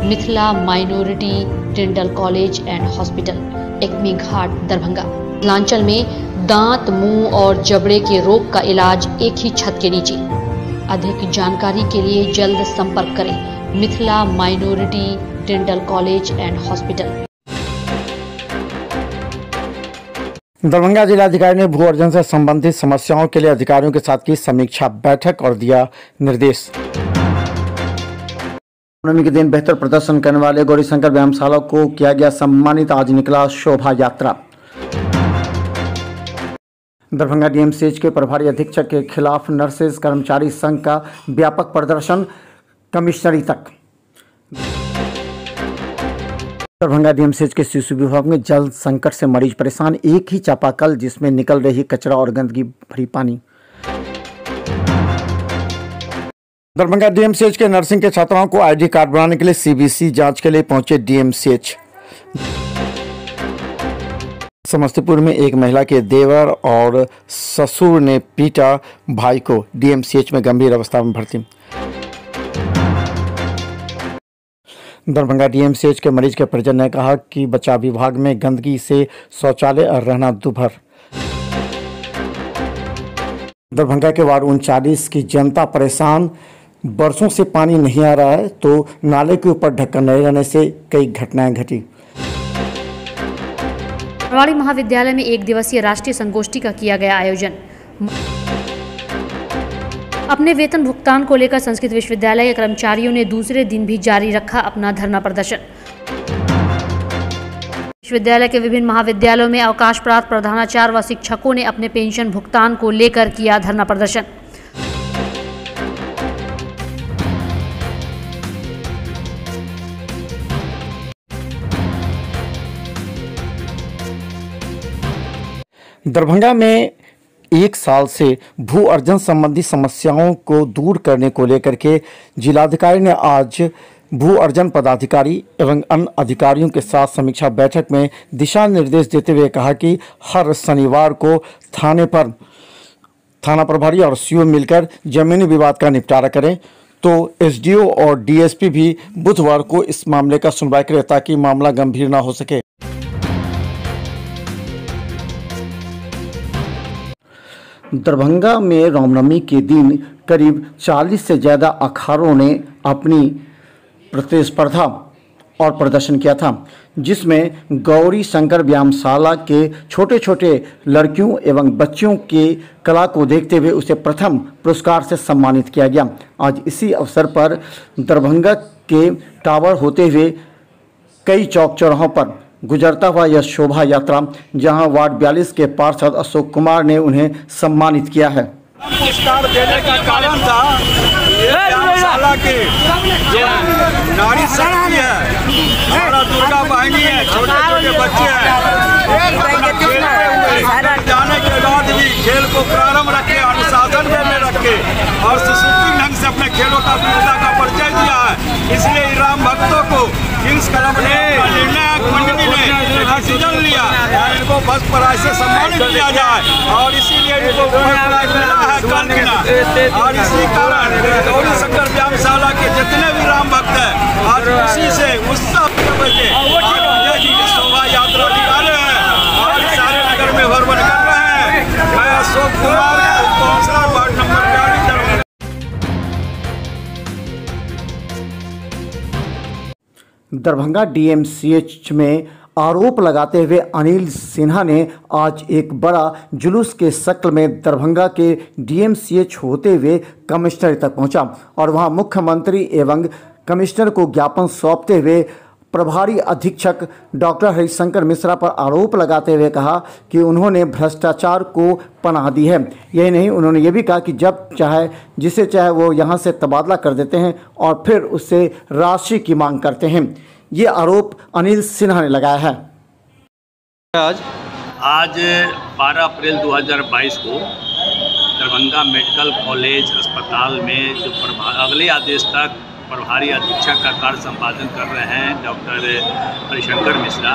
Mithila minority dental college and hospital, Ekmi Ghat, Darbhanga. Mithilanchal में दांत, मुंह और जबड़े के रोग का इलाज एक ही छत के नीचे। अधिक जानकारी के लिए जल्द संपर्क करें Mithila minority dental college and hospital. Darbhanga जिलाधिकारी ने भू अर्जन से संबंधित समस्याओं के लिए अधिकारियों के साथ की समीक्षा बैठक और दिया निर्देश। नवमी के दिन बेहतर प्रदर्शन करने वाले गौरीशंकर व्यायामशाला को किया गया सम्मानित। आज निकला शोभा यात्रा। दरभंगा डीएमसीएच के प्रभारी अधीक्षक के खिलाफ नर्सेज कर्मचारी संघ का व्यापक प्रदर्शन, कमिश्नरी तक। दरभंगा डीएमसीएच के शिशु विभाग में जल संकट से मरीज परेशान। एक ही चापाकल जिसमें निकल रही कचरा और गंदगी भरी पानी। दरभंगा डीएमसीएच के नर्सिंग के छात्राओं को आईडी कार्ड बनाने के लिए सीबीसी जांच के लिए पहुंचे डीएमसीएच। समस्तीपुर में एक महिला के देवर और ससुर ने पीटा भाई को, डीएमसीएच में गंभीर अवस्था में भर्ती। दरभंगा डीएमसीएच के मरीज के परिजन ने कहा कि बचाव विभाग में गंदगी से शौचालय और रहना दुभर। दरभंगा के वार्ड 39 की जनता परेशान। बरसों से पानी नहीं आ रहा है तो नाले के ऊपर ढक्कन नहीं रहने से कई घटनाएं घटी। बरवाड़ी महाविद्यालय में एक दिवसीय राष्ट्रीय संगोष्ठी का किया गया आयोजन। अपने वेतन भुगतान को लेकर संस्कृत विश्वविद्यालय के कर्मचारियों ने दूसरे दिन भी जारी रखा अपना धरना प्रदर्शन। विश्वविद्यालय के विभिन्न महाविद्यालयों में अवकाश प्राप्त प्रधानाचार्य व शिक्षकों ने अपने पेंशन भुगतान को लेकर किया धरना प्रदर्शन। दरभंगा में एक साल से भू अर्जन संबंधी समस्याओं को दूर करने को लेकर के जिलाधिकारी ने आज भू अर्जन पदाधिकारी एवं अन्य अधिकारियों के साथ समीक्षा बैठक में दिशा निर्देश देते हुए कहा कि हर शनिवार को थाना प्रभारी और सीओ मिलकर जमीनी विवाद का निपटारा करें, तो एसडीओ और डीएसपी भी बुधवार को इस मामले का सुनवाई करें ताकि मामला गंभीर न हो सके। दरभंगा में रामनवमी के दिन करीब 40 से ज़्यादा अखाड़ों ने अपनी प्रतिस्पर्धा और प्रदर्शन किया था, जिसमें गौरी शंकर व्यायामशाला के छोटे छोटे लड़कियों एवं बच्चियों की कला को देखते हुए उसे प्रथम पुरस्कार से सम्मानित किया गया। आज इसी अवसर पर दरभंगा के टावर होते हुए कई चौक चौराहों पर गुजरता हुआ यह शोभा यात्रा, जहां वार्ड 42 के पार्षद अशोक कुमार ने उन्हें सम्मानित किया है। पुरस्कार देने का कारण था ये व्यायामशाला के जो नारी शक्ति है, हमारा दुर्गा वाहिनी है, छोटे छोटे बच्चे हैं, अपना खेलते हुए जाने के बाद भी खेल को प्रारंभ रखे, अनुशासन में रखे और सुसूत्री ढंग से अपने खेलों का वीरता का परिचय दिया है। इसलिए राम भक्तों को किंग्स क्लब ने निर्णायक मंडली ने डिसीजन लिया इनको फर्स्ट प्राइज से सम्मानित किया जाए और इसीलिए इनको फर्स्ट प्राइज मिला है कल मिला। और इसी कारण गौरी शंकर व्यायामशाला के जितने भी राम भक्त हैं आज उसी से उत्साह बजे विजय जी की शोभा यात्रा निकाले हैं और सारे नगर में भरवन कर रहे हैं। मैं Ashok Kumar counsellor ward number 42 Darbhanga DMCH में आरोप लगाते हुए अनिल सिन्हा ने आज एक बड़ा जुलूस के शक्ल में दरभंगा के डीएमसीएच होते हुए कमिश्नर तक पहुंचा और वहां मुख्यमंत्री एवं कमिश्नर को ज्ञापन सौंपते हुए प्रभारी अधीक्षक डॉक्टर हरिशंकर मिश्रा पर आरोप लगाते हुए कहा कि उन्होंने भ्रष्टाचार को पनाह दी है। यही नहीं, उन्होंने ये भी कहा कि जब चाहे जिसे चाहे वो यहाँ से तबादला कर देते हैं और फिर उससे राशि की मांग करते हैं। ये आरोप अनिल सिन्हा ने लगाया है। आज 12 अप्रैल 2022 को दरभंगा मेडिकल कॉलेज अस्पताल में जो अगले आदेश तक प्रभारी अधीक्षक का कार्य संपादन कर रहे हैं डॉक्टर हरिशंकर मिश्रा,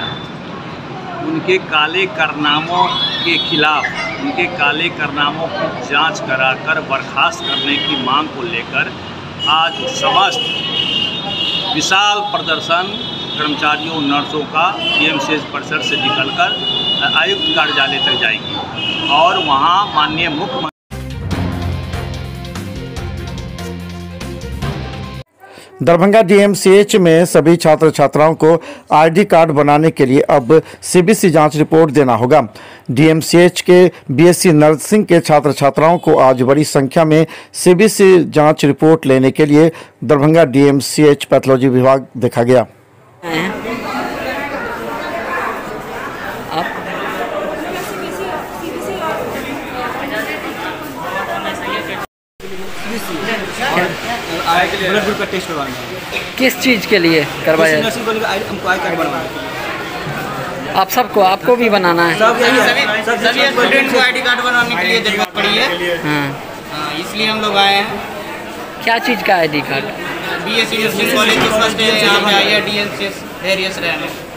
उनके काले कारनामों के खिलाफ उनके काले कारनामों की जांच कराकर बर्खास्त करने की मांग को लेकर आज समस्त विशाल प्रदर्शन कर्मचारियों नर्सों का डीएमसीएच परिसर से निकलकर आयुक्त कार्यालय तक जाएगी और वहां माननीय मुख्यमंत्री दरभंगा डीएमसीएच में सभी छात्र छात्राओं को आईडी कार्ड बनाने के लिए अब सीबीसी जांच रिपोर्ट देना होगा। डीएमसीएच के बीएससी नर्सिंग के छात्र छात्राओं को आज बड़ी संख्या में सीबीसी जांच रिपोर्ट लेने के लिए दरभंगा डीएमसीएच पैथोलॉजी विभाग देखा गया। ब्लड ग्रुप का टेस्ट करवाना है। किस चीज़ के लिए करवाया? हमको आई कार्ड बनवाना है। आप सबको, आपको भी बनाना है? सभी स्टूडेंट को आईडी कार्ड बनवाने के लिए जरूरत पड़ी है। हाँ, इसलिए हम लोग आए हैं। क्या चीज़ का ID card? BSc nursing college के फर्स्ट डे यहाँ पे आई है डीएमसीएच वेरियस रहने।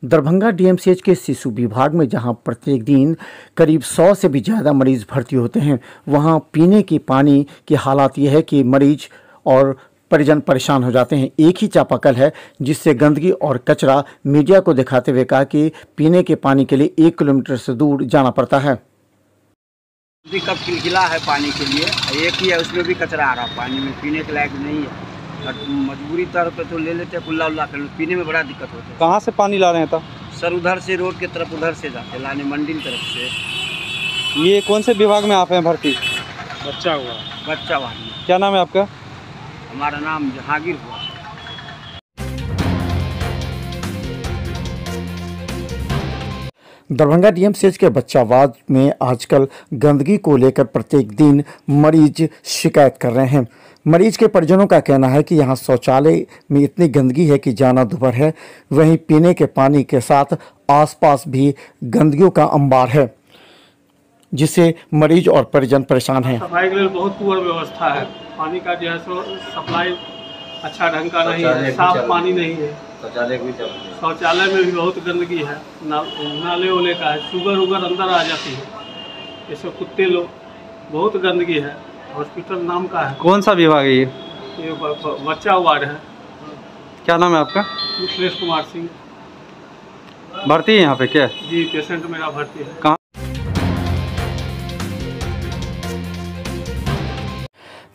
दरभंगा डीएमसीएच के शिशु विभाग में जहां प्रत्येक दिन करीब 100 से भी ज़्यादा मरीज भर्ती होते हैं, वहां पीने के पानी की हालात ये है कि मरीज और परिजन परेशान हो जाते हैं। एक ही चापाकल है जिससे गंदगी और कचरा मीडिया को दिखाते हुए कहा कि पीने के पानी के लिए 1 किलोमीटर से दूर जाना पड़ता है। कब किलकिला है पानी के लिए, एक ही है, उसमें भी कचरा आ रहा है, पानी में पीने के लायक नहीं है। मजबूरी तौर पे तो ले लेते हैं, कुल्ला उल्ला कर, पीने में बड़ा दिक्कत होता है। कहाँ से पानी ला रहे हैं? तब सर उधर से रोड के तरफ उधर से जाते लाने, मंडी तरफ से। ये कौन से विभाग में आप हैं भर्ती? बच्चा वाला। क्या नाम है आपका? हमारा नाम जहांगीर हुआ। दरभंगा डीएमसीएच के बच्चावाद में आजकल गंदगी को लेकर प्रत्येक दिन मरीज शिकायत कर रहे हैं। मरीज के परिजनों का कहना है कि यहाँ शौचालय में इतनी गंदगी है कि जाना दुभर है, वहीं पीने के पानी के साथ आसपास भी गंदगियों का अंबार है, जिससे मरीज और परिजन परेशान हैं। सफाई के लिए बहुत पुअर व्यवस्था है। पानी का जो है सो सप्लाई अच्छा ढंग का नहीं है, साफ पानी नहीं है। शौचालय में भी बहुत गंदगी है, नाले ओले का है, शुगर उगर अंदर आ जाती है, जैसे कुत्ते लोग, बहुत गंदगी है। हॉस्पिटल नाम का है। कौन सा विभाग है ये? बच्चा वार्ड है। क्या नाम है आपका? मिथिलेश कुमार सिंह। भर्ती है यहाँ पे क्या? जी, पेशेंट मेरा भर्ती है। कहाँ?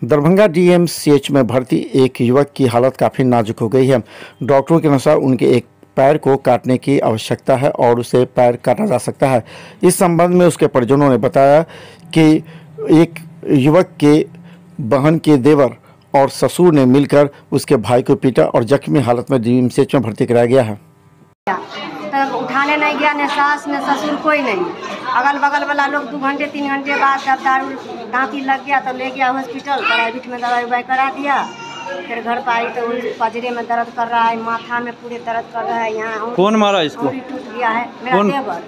दरभंगा डीएमसीएच में भर्ती एक युवक की हालत काफ़ी नाजुक हो गई है। डॉक्टरों के अनुसार उनके एक पैर को काटने की आवश्यकता है और उसे पैर काटा जा सकता है। इस संबंध में उसके परिजनों ने बताया कि एक युवक के बहन के देवर और ससुर ने मिलकर उसके भाई को पीटा और जख्मी हालत में डीएमसीएच में भर्ती कराया गया है। तब उठाने नहीं गया, न सास न ससुर, कोई नहीं। अगल बगल वाला लोग 2 घंटे 3 घंटे बाद जब दारू दांती लग गया तो ले गया हॉस्पिटल, प्राइवेट में दवाई उवाई करा दिया। फिर घर पर आई तो पजरे में दर्द कर रहा है, माथा में पूरे दर्द कर रहा है। यहाँ कौन मारा इसको? टूट गया है। मेरा देवर।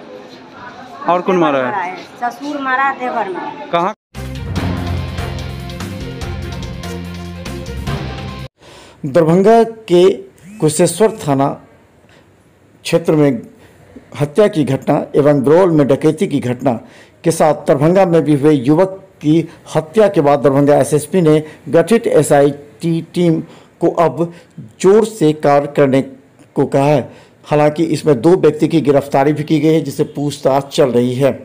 और कौन मारा है? ससुर मारा, देवर मारा। कहाँ? दरभंगा के कुशेश्वर थाना क्षेत्र में हत्या की घटना एवं ब्रोल में डकैती की घटना के साथ दरभंगा में भी हुए युवक की हत्या के बाद दरभंगा एसएसपी ने गठित एसआईटी टीम को अब जोर से कार्य करने को कहा है। हालांकि इसमें 2 व्यक्ति की गिरफ्तारी भी की गई है, जिससे पूछताछ चल रही है।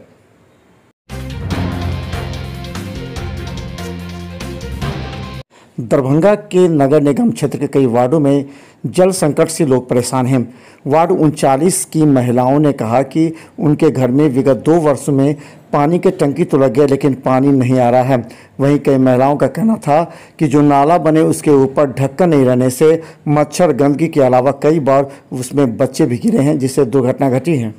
दरभंगा के नगर निगम क्षेत्र के कई वार्डों में जल संकट से लोग परेशान हैं। वार्ड 39 की महिलाओं ने कहा कि उनके घर में विगत 2 वर्षों में पानी के टंकी तो लग गए लेकिन पानी नहीं आ रहा है। वहीं कई महिलाओं का कहना था कि जो नाला बने उसके ऊपर ढक्कन नहीं रहने से मच्छर, गंदगी के अलावा कई बार उसमें बच्चे भी गिरे हैं, जिससे दुर्घटना घटी है।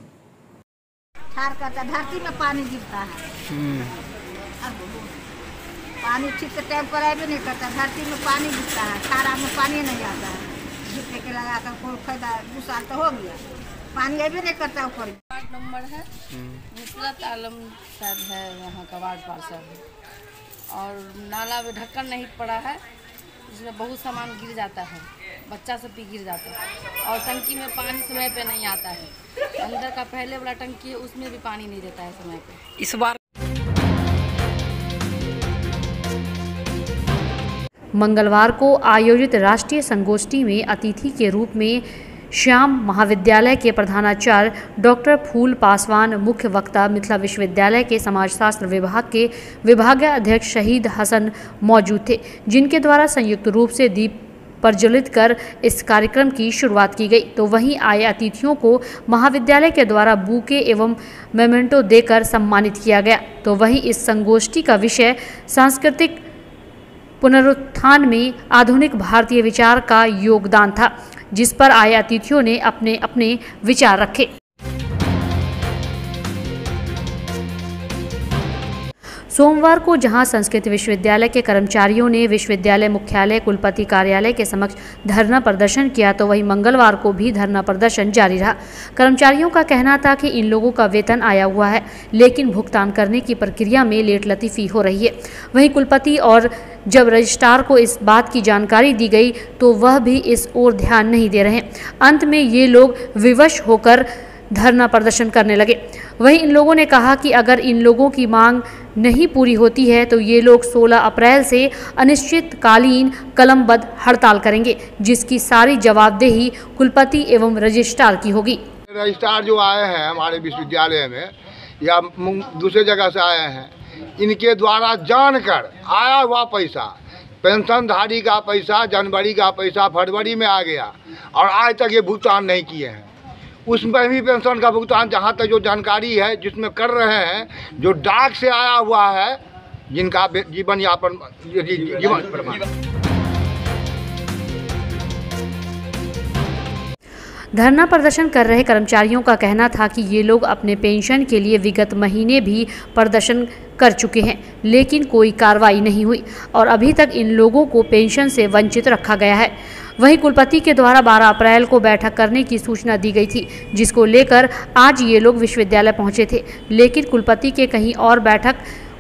धरती में पानी गिरता है, पानी ठीक से टाइम पर आए नहीं करता, धरती में पानी गिरता है, खारा में पानी नहीं आता है। जितने के लगा कर कोई फायदा, 2 साल तो हो गया, पानी अभी नहीं करता ऊपर। वार्ड नंबर है, नुसरत आलम साहब है यहाँ का वार्ड पार्षद, और नाला में ढक्कन नहीं पड़ा है, जिसमें बहुत सामान गिर जाता है, बच्चा सब भी गिर जाता है, और टंकी में पानी समय पे नहीं आता है। अंदर का पहले वाला टंकी है उसमें भी पानी नहीं देता है समय पे। इस बार मंगलवार को आयोजित राष्ट्रीय संगोष्ठी में अतिथि के रूप में श्याम महाविद्यालय के प्रधानाचार्य डॉक्टर फूल पासवान, मुख्य वक्ता मिथिला विश्वविद्यालय के समाजशास्त्र विभाग के विभागाध्यक्ष शहीद हसन मौजूद थे, जिनके द्वारा संयुक्त रूप से दीप प्रज्वलित कर इस कार्यक्रम की शुरुआत की गई। तो वहीं आए अतिथियों को महाविद्यालय के द्वारा बुके एवं मेमेंटो देकर सम्मानित किया गया। तो वहीं इस संगोष्ठी का विषय सांस्कृतिक पुनरुत्थान में आधुनिक भारतीय विचार का योगदान था, जिस पर आए अतिथियों ने अपने अपने विचार रखे। सोमवार को जहां संस्कृत विश्वविद्यालय के कर्मचारियों ने विश्वविद्यालय मुख्यालय कुलपति कार्यालय के समक्ष धरना प्रदर्शन किया, तो वहीं मंगलवार को भी धरना प्रदर्शन जारी रहा। कर्मचारियों का कहना था कि इन लोगों का वेतन आया हुआ है, लेकिन भुगतान करने की प्रक्रिया में लेटलतीफी हो रही है। वहीं कुलपति और जब रजिस्ट्रार को इस बात की जानकारी दी गई तो वह भी इस ओर ध्यान नहीं दे रहे। अंत में ये लोग विवश होकर धरना प्रदर्शन करने लगे। वहीं इन लोगों ने कहा कि अगर इन लोगों की मांग नहीं पूरी होती है तो ये लोग 16 अप्रैल से अनिश्चितकालीन कलमबद्ध हड़ताल करेंगे, जिसकी सारी जवाबदेही कुलपति एवं रजिस्ट्रार की होगी। रजिस्ट्रार जो आए हैं हमारे विश्वविद्यालय में या दूसरे जगह से आए हैं, इनके द्वारा जानकर आया हुआ पैसा, पेंशनधारी का पैसा जनवरी का पैसा फरवरी में आ गया और आज तक ये भुगतान नहीं किए हैं। उसमें भी पेंशन का भुगतान जहाँ तक जो जानकारी है जिसमें कर रहे हैं, जो डाक से आया हुआ है, जिनका जीवन यापन जीवन प्रमाण। धरना प्रदर्शन कर रहे कर्मचारियों का कहना था कि ये लोग अपने पेंशन के लिए विगत महीने भी प्रदर्शन कर चुके हैं, लेकिन कोई कार्रवाई नहीं हुई और अभी तक इन लोगों को पेंशन से वंचित रखा गया है। वहीं कुलपति के द्वारा 12 अप्रैल को बैठक करने की सूचना दी गई थी, जिसको लेकर आज ये लोग विश्वविद्यालय पहुंचे थे, लेकिन कुलपति के कहीं और बैठक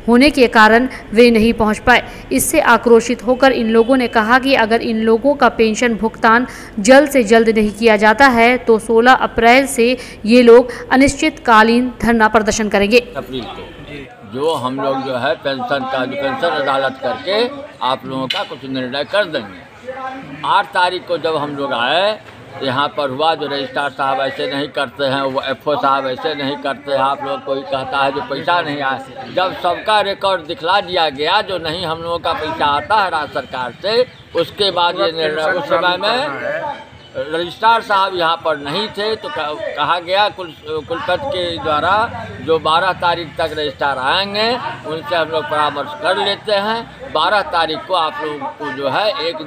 होने के कारण वे नहीं पहुंच पाए। इससे आक्रोशित होकर इन लोगों ने कहा कि अगर इन लोगों का पेंशन भुगतान जल्द से जल्द नहीं किया जाता है तो 16 अप्रैल से ये लोग अनिश्चितकालीन धरना प्रदर्शन करेंगे। अप्रैल को जो हम लोग जो है पेंशन अदालत करके आप लोगों का कुछ निर्णय कर देंगे। 8 तारीख को जब हम लोग आए यहाँ पर हुआ, जो रजिस्ट्रार साहब ऐसे नहीं करते हैं, वो एफओ साहब ऐसे नहीं करते हैं, आप लोग कोई कहता है जो पैसा नहीं आया। जब सबका रिकॉर्ड दिखला दिया गया जो नहीं हम लोगों का पैसा आता है राज्य सरकार से, उसके बाद ये निर्णय, उस समय में रजिस्ट्रार साहब यहाँ पर नहीं थे तो कहा गया कुलपति के द्वारा जो 12 तारीख तक रजिस्ट्रार आएंगे उनसे हम लोग परामर्श कर लेते हैं। 12 तारीख को आप लोगों को जो है एक